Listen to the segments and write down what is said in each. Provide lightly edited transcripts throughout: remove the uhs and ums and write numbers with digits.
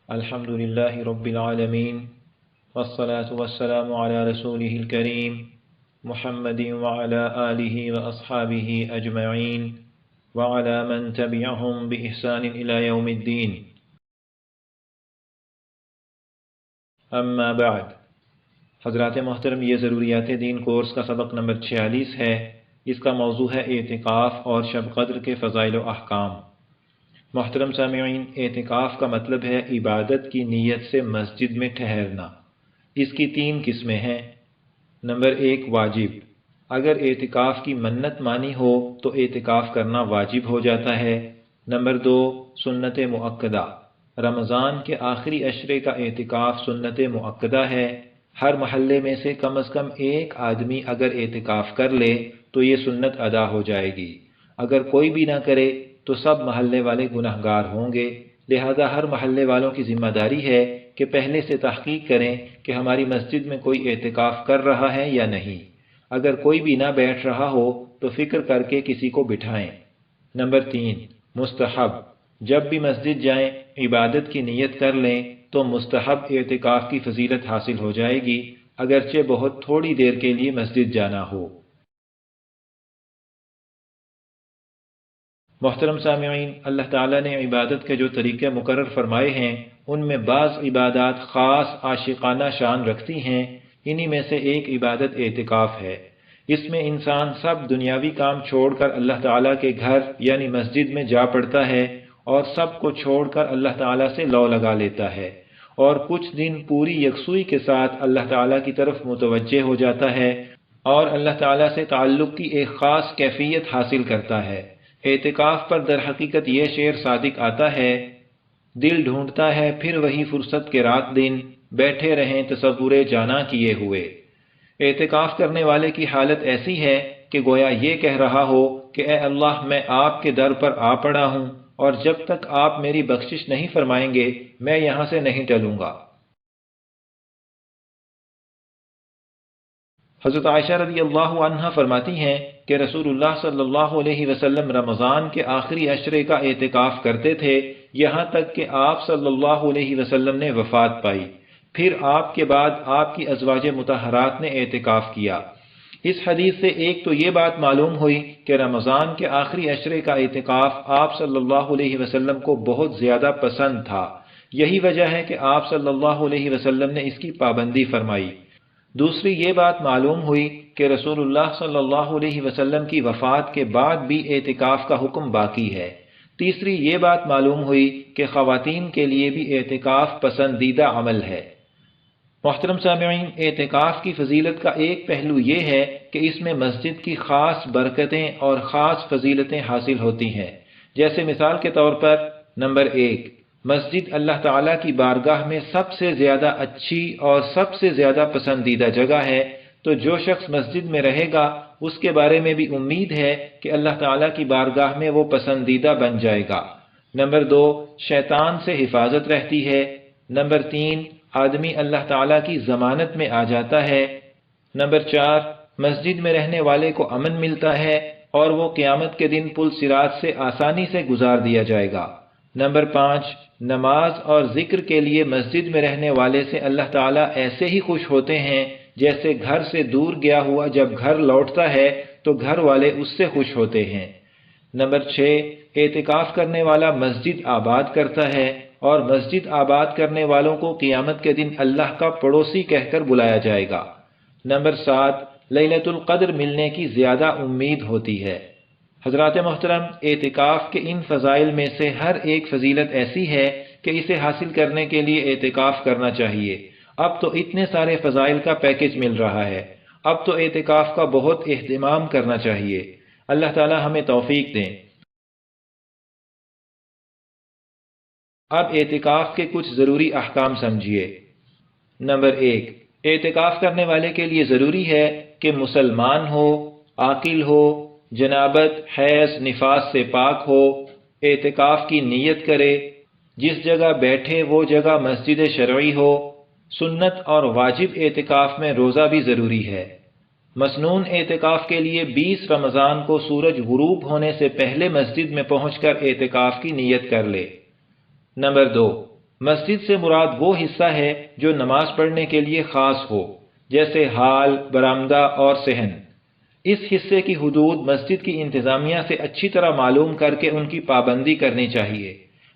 الحمد لله رب العالمين والصلاة والسلام على رسوله الكريم محمد وعلى آله وأصحابه أجمعين وعلى من تبعهم بإحسان إلى يوم الدين اما بعد۔ حضرات محترم، یہ ضروریات دین کورس کا سبق نمبر 46 ہے۔ اس کا موضوع ہے اعتکاف اور شب قدر کے فضائل و احکام۔ محترم سامعین، اعتکاف کا مطلب ہے عبادت کی نیت سے مسجد میں ٹھہرنا۔ اس کی 3 قسمیں ہیں۔ نمبر 1، واجب۔ اگر اعتکاف کی منت مانی ہو تو اعتکاف کرنا واجب ہو جاتا ہے۔ نمبر 2، سنت مؤکدہ۔ رمضان کے آخری عشرے کا اعتکاف سنت مؤکدہ ہے۔ ہر محلے میں سے کم از کم ایک آدمی اگر اعتکاف کر لے تو یہ سنت ادا ہو جائے گی۔ اگر کوئی بھی نہ کرے تو سب محلے والے گنہگار ہوں گے، لہذا ہر محلے والوں کی ذمہ داری ہے کہ پہلے سے تحقیق کریں کہ ہماری مسجد میں کوئی اعتکاف کر رہا ہے یا نہیں۔ اگر کوئی بھی نہ بیٹھ رہا ہو تو فکر کر کے کسی کو بٹھائیں۔ نمبر 3، مستحب۔ جب بھی مسجد جائیں عبادت کی نیت کر لیں تو مستحب اعتکاف کی فضیلت حاصل ہو جائے گی، اگرچہ بہت تھوڑی دیر کے لیے مسجد جانا ہو۔ محترم سامعین، اللہ تعالیٰ نے عبادت کے جو طریقے مقرر فرمائے ہیں ان میں بعض عبادات خاص عاشقانہ شان رکھتی ہیں۔ انہی میں سے ایک عبادت اعتکاف ہے۔ اس میں انسان سب دنیاوی کام چھوڑ کر اللہ تعالیٰ کے گھر یعنی مسجد میں جا پڑتا ہے اور سب کو چھوڑ کر اللہ تعالیٰ سے لو لگا لیتا ہے، اور کچھ دن پوری یکسوئی کے ساتھ اللہ تعالیٰ کی طرف متوجہ ہو جاتا ہے اور اللہ تعالیٰ سے تعلق کی ایک خاص کیفیت حاصل کرتا ہے۔ اعتکاف پر در حقیقت یہ شعر صادق آتا ہے، دل ڈھونڈتا ہے پھر وہی فرصت کے رات دن، بیٹھے رہیں تصور جانا کیے ہوئے۔ اعتکاف کرنے والے کی حالت ایسی ہے کہ گویا یہ کہہ رہا ہو کہ اے اللہ، میں آپ کے در پر آ پڑا ہوں اور جب تک آپ میری بخشش نہیں فرمائیں گے میں یہاں سے نہیں ٹلوں گا۔ حضرت عائشہ رضی اللہ عنہا فرماتی ہیں کہ رسول اللہ صلی اللہ علیہ وسلم رمضان کے آخری عشرے کا اعتکاف کرتے تھے، یہاں تک کہ آپ صلی اللہ علیہ وسلم نے وفات پائی۔ پھر آپ کے بعد آپ کی ازواج مطہرات نے اعتکاف کیا۔ اس حدیث سے ایک تو یہ بات معلوم ہوئی کہ رمضان کے آخری عشرے کا اعتکاف آپ صلی اللہ علیہ وسلم کو بہت زیادہ پسند تھا، یہی وجہ ہے کہ آپ صلی اللہ علیہ وسلم نے اس کی پابندی فرمائی۔ دوسری یہ بات معلوم ہوئی کہ رسول اللہ صلی اللہ علیہ وسلم کی وفات کے بعد بھی اعتکاف کا حکم باقی ہے۔ تیسری یہ بات معلوم ہوئی کہ خواتین کے لیے بھی اعتکاف پسندیدہ عمل ہے۔ محترم سامعین، اعتکاف کی فضیلت کا ایک پہلو یہ ہے کہ اس میں مسجد کی خاص برکتیں اور خاص فضیلتیں حاصل ہوتی ہیں۔ جیسے مثال کے طور پر، نمبر 1، مسجد اللہ تعالیٰ کی بارگاہ میں سب سے زیادہ اچھی اور سب سے زیادہ پسندیدہ جگہ ہے، تو جو شخص مسجد میں رہے گا اس کے بارے میں بھی امید ہے کہ اللہ تعالیٰ کی بارگاہ میں وہ پسندیدہ بن جائے گا۔ نمبر 2، شیطان سے حفاظت رہتی ہے۔ نمبر 3، آدمی اللہ تعالیٰ کی ضمانت میں آ جاتا ہے۔ نمبر 4، مسجد میں رہنے والے کو امن ملتا ہے اور وہ قیامت کے دن پل صراط سے آسانی سے گزار دیا جائے گا۔ نمبر 5، نماز اور ذکر کے لیے مسجد میں رہنے والے سے اللہ تعالیٰ ایسے ہی خوش ہوتے ہیں جیسے گھر سے دور گیا ہوا جب گھر لوٹتا ہے تو گھر والے اس سے خوش ہوتے ہیں۔ نمبر 6، اعتکاف کرنے والا مسجد آباد کرتا ہے اور مسجد آباد کرنے والوں کو قیامت کے دن اللہ کا پڑوسی کہہ کر بلایا جائے گا۔ نمبر 7، لیلۃ القدر ملنے کی زیادہ امید ہوتی ہے۔ حضرات محترم، اعتکاف کے ان فضائل میں سے ہر ایک فضیلت ایسی ہے کہ اسے حاصل کرنے کے لیے اعتکاف کرنا چاہیے۔ اب تو اتنے سارے فضائل کا پیکج مل رہا ہے، اب تو اعتکاف کا بہت اہتمام کرنا چاہیے۔ اللہ تعالی ہمیں توفیق دیں۔ اب اعتکاف کے کچھ ضروری احکام سمجھیے۔ نمبر 1، اعتکاف کرنے والے کے لیے ضروری ہے کہ مسلمان ہو، عاقل ہو، جنابت، حیض، نفاس سے پاک ہو، اعتکاف کی نیت کرے، جس جگہ بیٹھے وہ جگہ مسجد شرعی ہو۔ سنت اور واجب اعتکاف میں روزہ بھی ضروری ہے۔ مسنون اعتکاف کے لیے 20 رمضان کو سورج غروب ہونے سے پہلے مسجد میں پہنچ کر اعتکاف کی نیت کر لے۔ نمبر 2، مسجد سے مراد وہ حصہ ہے جو نماز پڑھنے کے لیے خاص ہو، جیسے ہال، برآمدہ اور صحن۔ اس حصے کی حدود مسجد کی انتظامیہ سے اچھی طرح معلوم کر کے ان کی پابندی کرنی چاہیے،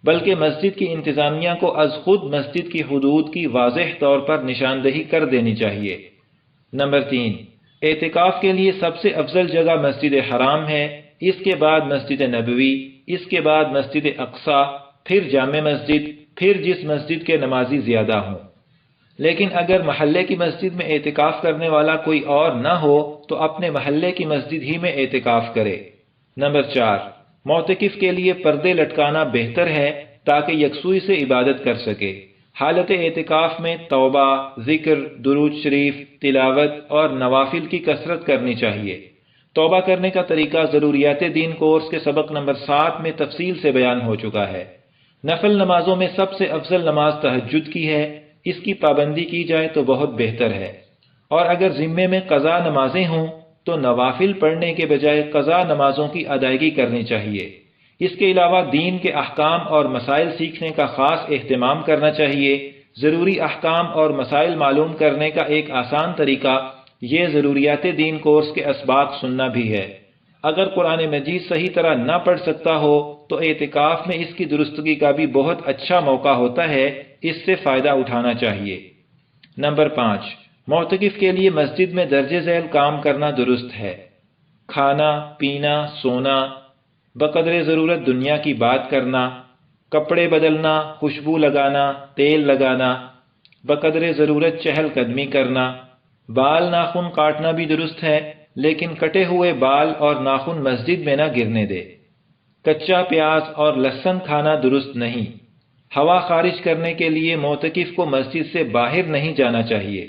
بلکہ مسجد کی انتظامیہ کو از خود مسجد کی حدود کی واضح طور پر نشاندہی کر دینی چاہیے۔ نمبر 3، اعتکاف کے لیے سب سے افضل جگہ مسجد حرام ہے، اس کے بعد مسجد نبوی، اس کے بعد مسجد اقصی، پھر جامع مسجد، پھر جس مسجد کے نمازی زیادہ ہوں۔ لیکن اگر محلے کی مسجد میں اعتکاف کرنے والا کوئی اور نہ ہو تو اپنے محلے کی مسجد ہی میں اعتکاف کرے۔ نمبر 4، معتکف کے لیے پردے لٹکانا بہتر ہے تاکہ یکسوئی سے عبادت کر سکے۔ حالت اعتکاف میں توبہ، ذکر، درود شریف، تلاوت اور نوافل کی کثرت کرنی چاہیے۔ توبہ کرنے کا طریقہ ضروریات دین کورس کے سبق نمبر 7 میں تفصیل سے بیان ہو چکا ہے۔ نفل نمازوں میں سب سے افضل نماز تہجد کی ہے، اس کی پابندی کی جائے تو بہت بہتر ہے، اور اگر ذمے میں قضا نمازیں ہوں تو نوافل پڑھنے کے بجائے قضا نمازوں کی ادائیگی کرنی چاہیے۔ اس کے علاوہ دین کے احکام اور مسائل سیکھنے کا خاص اہتمام کرنا چاہیے۔ ضروری احکام اور مسائل معلوم کرنے کا ایک آسان طریقہ یہ ضروریات دین کورس کے اسباق سننا بھی ہے۔ اگر قرآن مجید صحیح طرح نہ پڑھ سکتا ہو تو اعتکاف میں اس کی درستگی کا بھی بہت اچھا موقع ہوتا ہے، اس سے فائدہ اٹھانا چاہیے۔ نمبر 5، معتکف کے لیے مسجد میں درج ذیل کام کرنا درست ہے۔ کھانا، پینا، سونا، بقدر ضرورت دنیا کی بات کرنا، کپڑے بدلنا، خوشبو لگانا، تیل لگانا، بقدر ضرورت چہل قدمی کرنا، بال ناخن کاٹنا بھی درست ہے، لیکن کٹے ہوئے بال اور ناخن مسجد میں نہ گرنے دے۔ کچا پیاز اور لہسن کھانا درست نہیں۔ ہوا خارج کرنے کے لیے معتکف کو مسجد سے باہر نہیں جانا چاہیے،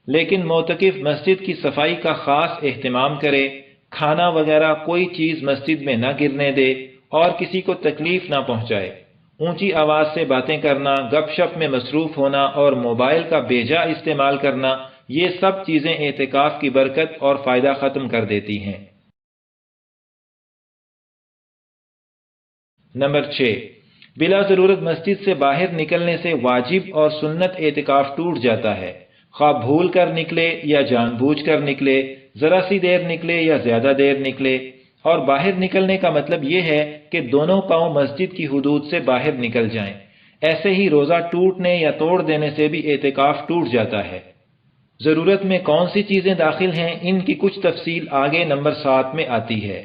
لیکن معتکف مسجد کی صفائی کا خاص اہتمام کرے، کھانا وغیرہ کوئی چیز مسجد میں نہ گرنے دے اور کسی کو تکلیف نہ پہنچائے۔ اونچی آواز سے باتیں کرنا، گپ شپ میں مصروف ہونا اور موبائل کا بے جا استعمال کرنا، یہ سب چیزیں اعتکاف کی برکت اور فائدہ ختم کر دیتی ہیں۔ نمبر 6، بلا ضرورت مسجد سے باہر نکلنے سے واجب اور سنت اعتکاف ٹوٹ جاتا ہے، خواہ بھول کر نکلے یا جان بوجھ کر نکلے، ذرا سی دیر نکلے یا زیادہ دیر نکلے۔ اور باہر نکلنے کا مطلب یہ ہے کہ دونوں پاؤں مسجد کی حدود سے باہر نکل جائیں۔ ایسے ہی روزہ ٹوٹنے یا توڑ دینے سے بھی اعتکاف ٹوٹ جاتا ہے۔ ضرورت میں کون سی چیزیں داخل ہیں، ان کی کچھ تفصیل آگے نمبر 7 میں آتی ہے۔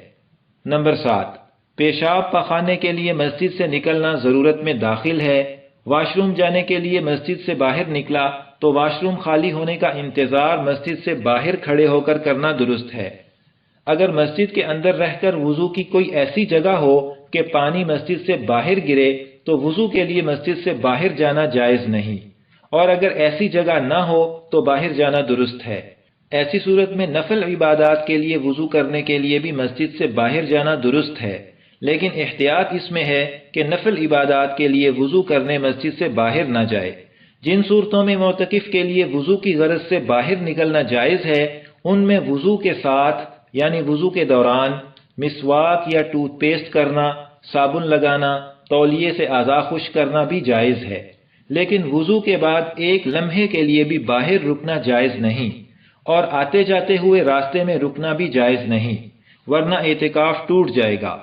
نمبر 7، پیشاب پخانے کے لیے مسجد سے نکلنا ضرورت میں داخل ہے۔ واش روم جانے کے لیے مسجد سے باہر نکلا تو واش روم خالی ہونے کا انتظار مسجد سے باہر کھڑے ہو کر کرنا درست ہے۔ اگر مسجد کے اندر رہ کر وضو کی کوئی ایسی جگہ ہو کہ پانی مسجد سے باہر گرے تو وضو کے لیے مسجد سے باہر جانا جائز نہیں، اور اگر ایسی جگہ نہ ہو تو باہر جانا درست ہے۔ ایسی صورت میں نفل عبادات کے لیے وضو کرنے کے لیے بھی مسجد سے باہر جانا درست ہے، لیکن احتیاط اس میں ہے کہ نفل عبادات کے لیے وضو کرنے مسجد سے باہر نہ جائے۔ جن صورتوں میں معتکف کے لیے وضو کی غرض سے باہر نکلنا جائز ہے، ان میں وضو کے ساتھ یعنی وضو کے دوران مسواک یا ٹوتھ پیسٹ کرنا، صابن لگانا، تولیے سے اعضاء خشک کرنا بھی جائز ہے، لیکن وضو کے بعد ایک لمحے کے لیے بھی باہر رکنا جائز نہیں، اور آتے جاتے ہوئے راستے میں رکنا بھی جائز نہیں، ورنہ اعتکاف ٹوٹ جائے گا۔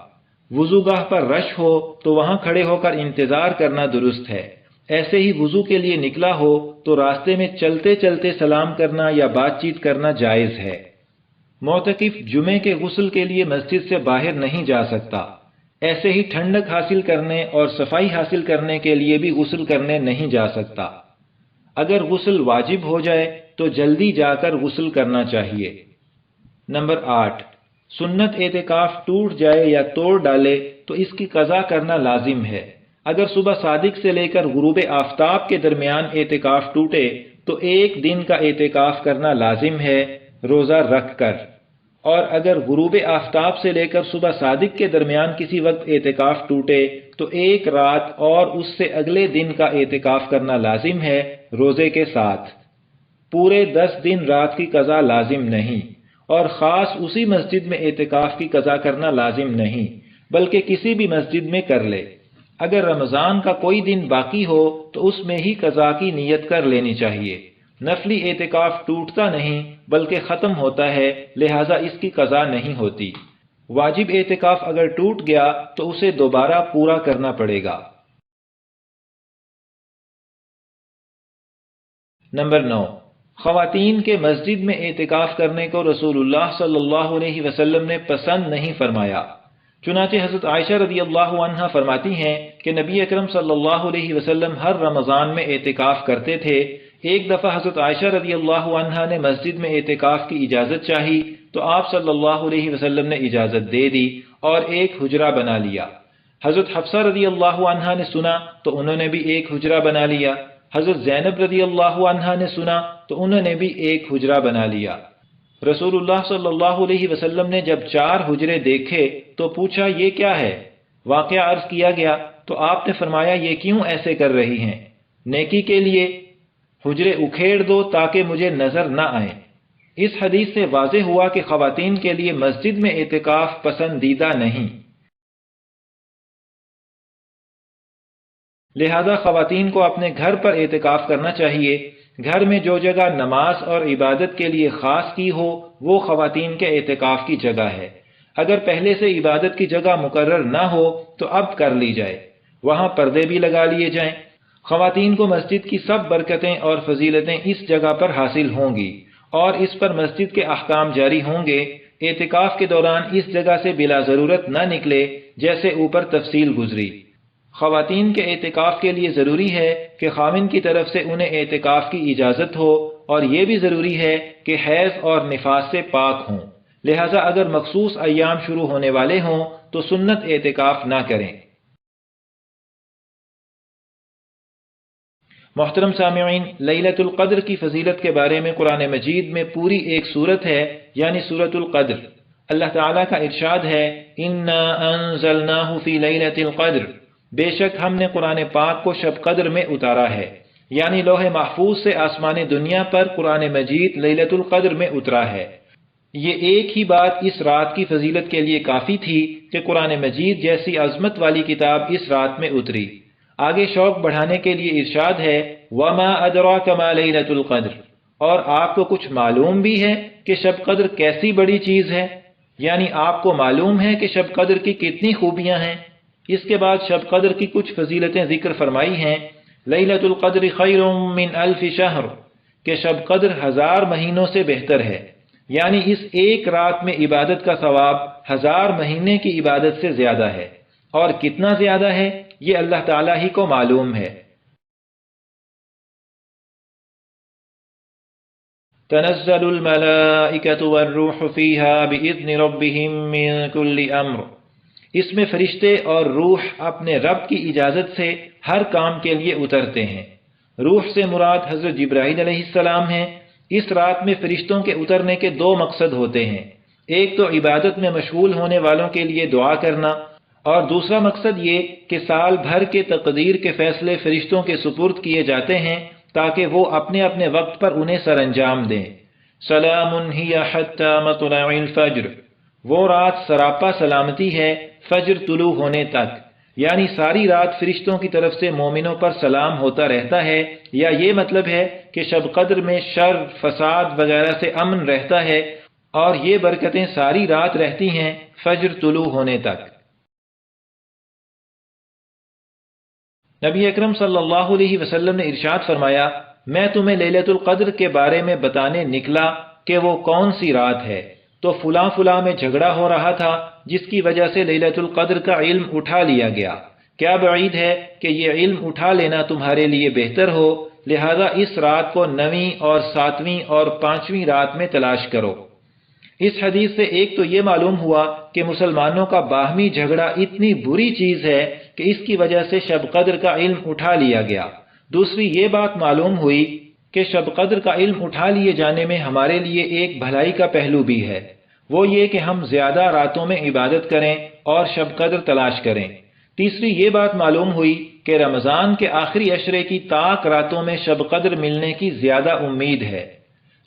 وضو گاہ پر رش ہو تو وہاں کھڑے ہو کر انتظار کرنا درست ہے۔ ایسے ہی وضو کے لیے نکلا ہو تو راستے میں چلتے چلتے سلام کرنا یا بات چیت کرنا جائز ہے۔ معتکف جمعے کے غسل کے لیے مسجد سے باہر نہیں جا سکتا۔ ایسے ہی ٹھنڈک حاصل کرنے اور صفائی حاصل کرنے کے لیے بھی غسل کرنے نہیں جا سکتا۔ اگر غسل واجب ہو جائے تو جلدی جا کر غسل کرنا چاہیے۔ نمبر 8، سنت اعتکاف ٹوٹ جائے یا توڑ ڈالے تو اس کی قضا کرنا لازم ہے۔ اگر صبح صادق سے لے کر غروب آفتاب کے درمیان اعتکاف ٹوٹے تو ایک دن کا اعتکاف کرنا لازم ہے روزہ رکھ کر، اور اگر غروب آفتاب سے لے کر صبح صادق کے درمیان کسی وقت اعتکاف ٹوٹے تو ایک رات اور اس سے اگلے دن کا اعتکاف کرنا لازم ہے روزے کے ساتھ۔ پورے 10 دن رات کی قضا لازم نہیں، اور خاص اسی مسجد میں اعتکاف کی قضا کرنا لازم نہیں، بلکہ کسی بھی مسجد میں کر لے۔ اگر رمضان کا کوئی دن باقی ہو تو اس میں ہی قضا کی نیت کر لینی چاہیے۔ نفلی اعتکاف ٹوٹتا نہیں بلکہ ختم ہوتا ہے، لہٰذا اس کی قضا نہیں ہوتی۔ واجب اعتکاف اگر ٹوٹ گیا تو اسے دوبارہ پورا کرنا پڑے گا۔ نمبر 9، خواتین کے مسجد میں اعتکاف کرنے کو رسول اللہ صلی اللہ علیہ وسلم نے پسند نہیں فرمایا۔ چنانچہ حضرت عائشہ رضی اللہ عنہا فرماتی ہیں کہ نبی اکرم صلی اللہ علیہ وسلم ہر رمضان میں اعتکاف کرتے تھے۔ ایک دفعہ حضرت عائشہ رضی اللہ عنہا نے مسجد میں اعتکاف کی اجازت چاہی تو آپ صلی اللہ علیہ وسلم نے اجازت دے دی اور ایک حجرہ بنا لیا۔ حضرت حفصہ رضی اللہ عنہا نے سنا تو انہوں نے بھی ایک حجرہ بنا لیا۔ حضرت زینب رضی اللہ عنہا نے سنا تو انہوں نے بھی ایک حجرہ بنا لیا۔ رسول اللہ صلی اللہ علیہ وسلم نے جب 4 حجرے دیکھے تو پوچھا یہ کیا ہے؟ واقعہ عرض کیا گیا تو آپ نے فرمایا یہ کیوں ایسے کر رہی ہیں؟ نیکی کے لیے حجرے اکھیڑ دو تاکہ مجھے نظر نہ آئیں۔ اس حدیث سے واضح ہوا کہ خواتین کے لیے مسجد میں اعتکاف پسندیدہ نہیں، لہذا خواتین کو اپنے گھر پر اعتکاف کرنا چاہیے۔ گھر میں جو جگہ نماز اور عبادت کے لیے خاص کی ہو وہ خواتین کے اعتکاف کی جگہ ہے۔ اگر پہلے سے عبادت کی جگہ مقرر نہ ہو تو اب کر لی جائے، وہاں پردے بھی لگا لیے جائیں۔ خواتین کو مسجد کی سب برکتیں اور فضیلتیں اس جگہ پر حاصل ہوں گی اور اس پر مسجد کے احکام جاری ہوں گے۔ اعتکاف کے دوران اس جگہ سے بلا ضرورت نہ نکلے، جیسے اوپر تفصیل گزری۔ خواتین کے اعتکاف کے لیے ضروری ہے کہ خاوند کی طرف سے انہیں اعتکاف کی اجازت ہو، اور یہ بھی ضروری ہے کہ حیض اور نفاس سے پاک ہوں۔ لہٰذا اگر مخصوص ایام شروع ہونے والے ہوں تو سنت اعتکاف نہ کریں۔ محترم سامعین، لیلۃ القدر کی فضیلت کے بارے میں قرآن مجید میں پوری ایک سورت ہے، یعنی سورۃ القدر۔ اللہ تعالیٰ کا ارشاد ہے، اِنَّا أَنزَلْنَاهُ فِي لَيْلَةِ الْقَدْرِ، بے شک ہم نے قرآن پاک کو شب قدر میں اتارا ہے، یعنی لوح محفوظ سے آسمان دنیا پر قرآن مجید لیلۃ القدر میں اترا ہے۔ یہ ایک ہی بات اس رات کی فضیلت کے لیے کافی تھی کہ قرآن مجید جیسی عظمت والی کتاب اس رات میں اتری۔ آگے شوق بڑھانے کے لیے ارشاد ہے، وَمَا أَدْرَاكَ مَا لَيْلَةُ الْقَدْرِ، اور آپ کو کچھ معلوم بھی ہے کہ شب قدر کیسی بڑی چیز ہے، یعنی آپ کو معلوم ہے کہ شب قدر کی کتنی خوبیاں ہیں۔ اس کے بعد شب قدر کی کچھ فضیلتیں ذکر فرمائی ہیں۔ لیلۃ القدر خیر من الف شہر، کہ شب قدر 1000 مہینوں سے بہتر ہے، یعنی اس ایک رات میں عبادت کا ثواب 1000 مہینے کی عبادت سے زیادہ ہے، اور کتنا زیادہ ہے یہ اللہ تعالیٰ ہی کو معلوم ہے۔ تنزل الملائکۃ والروح فیہا بإذن ربہم من کل امر، اس میں فرشتے اور روح اپنے رب کی اجازت سے ہر کام کے لیے اترتے ہیں۔ روح سے مراد حضرت جبرائیل علیہ السلام ہیں۔ اس رات میں فرشتوں کے اترنے کے 2 مقصد ہوتے ہیں، ایک تو عبادت میں مشغول ہونے والوں کے لیے دعا کرنا، اور دوسرا مقصد یہ کہ سال بھر کے تقدیر کے فیصلے فرشتوں کے سپرد کیے جاتے ہیں تاکہ وہ اپنے اپنے وقت پر انہیں سر انجام دیں۔ سلام ہی حتی مطلع الفجر، وہ رات سراپا سلامتی ہے فجر طلوع ہونے تک، یعنی ساری رات فرشتوں کی طرف سے مومنوں پر سلام ہوتا رہتا ہے، یا یہ مطلب ہے کہ شب قدر میں شر، فساد وغیرہ سے امن رہتا ہے، اور یہ برکتیں ساری رات رہتی ہیں فجر طلوع ہونے تک۔ نبی اکرم صلی اللہ علیہ وسلم نے ارشاد فرمایا، میں تمہیں لیلۃ القدر کے بارے میں بتانے نکلا کہ وہ کون سی رات ہے، تو فلاں فلاں میں جھگڑا ہو رہا تھا جس کی وجہ سے لیلۃ القدر کا علم اٹھا لیا گیا۔ کیا بعید ہے کہ یہ علم اٹھا لینا تمہارے لیے بہتر ہو، لہذا اس رات کو 9ویں اور 7ویں اور 5ویں رات میں تلاش کرو۔ اس حدیث سے ایک تو یہ معلوم ہوا کہ مسلمانوں کا باہمی جھگڑا اتنی بری چیز ہے کہ اس کی وجہ سے شب قدر کا علم اٹھا لیا گیا۔ دوسری یہ بات معلوم ہوئی کہ شب قدر کا علم اٹھا لیے جانے میں ہمارے لیے ایک بھلائی کا پہلو بھی ہے، وہ یہ کہ ہم زیادہ راتوں میں عبادت کریں اور شب قدر تلاش کریں۔ تیسری یہ بات معلوم ہوئی کہ رمضان کے آخری عشرے کی طاق راتوں میں شب قدر ملنے کی زیادہ امید ہے۔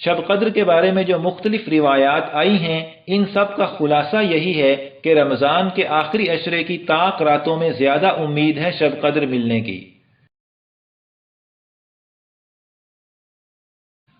شب قدر کے بارے میں جو مختلف روایات آئی ہیں ان سب کا خلاصہ یہی ہے کہ رمضان کے آخری عشرے کی طاق راتوں میں زیادہ امید ہے شب قدر ملنے کی۔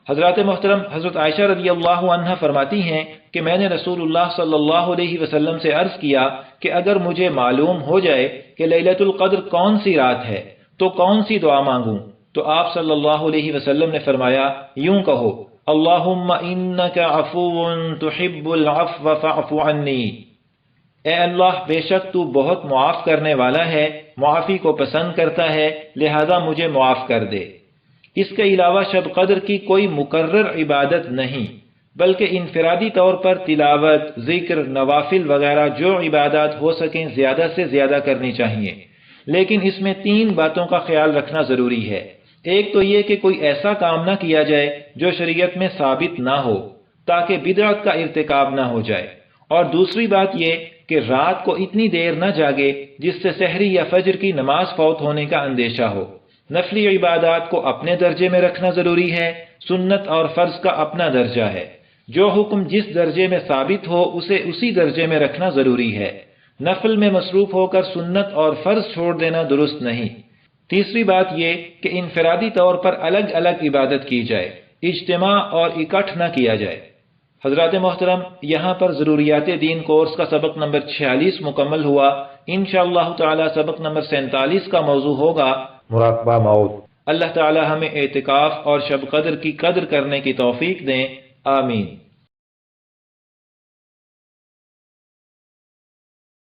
حضرات محترم حضرت عائشہ رضی اللہ عنہ فرماتی ہیں کہ میں نے رسول اللہ صلی اللہ علیہ وسلم سے عرض کیا کہ اگر مجھے معلوم ہو جائے کہ لیلۃ القدر کون سی رات ہے تو کون سی دعا مانگوں، تو آپ صلی اللہ علیہ وسلم نے فرمایا یوں کہو اللہم انک عفو تحب العفو فاعف عنی، اے اللہ بے شک تو بہت معاف کرنے والا ہے، معافی کو پسند کرتا ہے، لہذا مجھے معاف کر دے۔ اس کے علاوہ شب قدر کی کوئی مقرر عبادت نہیں، بلکہ انفرادی طور پر تلاوت، ذکر، نوافل وغیرہ جو عبادات ہو سکیں زیادہ سے زیادہ کرنی چاہیے، لیکن اس میں 3 باتوں کا خیال رکھنا ضروری ہے۔ ایک تو یہ کہ کوئی ایسا کام نہ کیا جائے جو شریعت میں ثابت نہ ہو تاکہ بدعت کا ارتکاب نہ ہو جائے، اور دوسری بات یہ کہ رات کو اتنی دیر نہ جاگے جس سے سحری یا فجر کی نماز فوت ہونے کا اندیشہ ہو۔ نفلی عبادات کو اپنے درجے میں رکھنا ضروری ہے، سنت اور فرض کا اپنا درجہ ہے، جو حکم جس درجے میں ثابت ہو اسے اسی درجے میں رکھنا ضروری ہے، نفل میں مصروف ہو کر سنت اور فرض چھوڑ دینا درست نہیں۔ تیسری بات یہ کہ انفرادی طور پر الگ الگ عبادت کی جائے، اجتماع اور اکٹھ نہ کیا جائے۔ حضرات محترم، یہاں پر ضروریات دین کورس کا سبق نمبر 46 مکمل ہوا۔ انشاءاللہ تعالی سبق نمبر 47 کا موضوع ہوگا مراقبہ موت۔ اللہ تعالی ہمیں اعتکاف اور شب قدر کی قدر کرنے کی توفیق دیں، آمین۔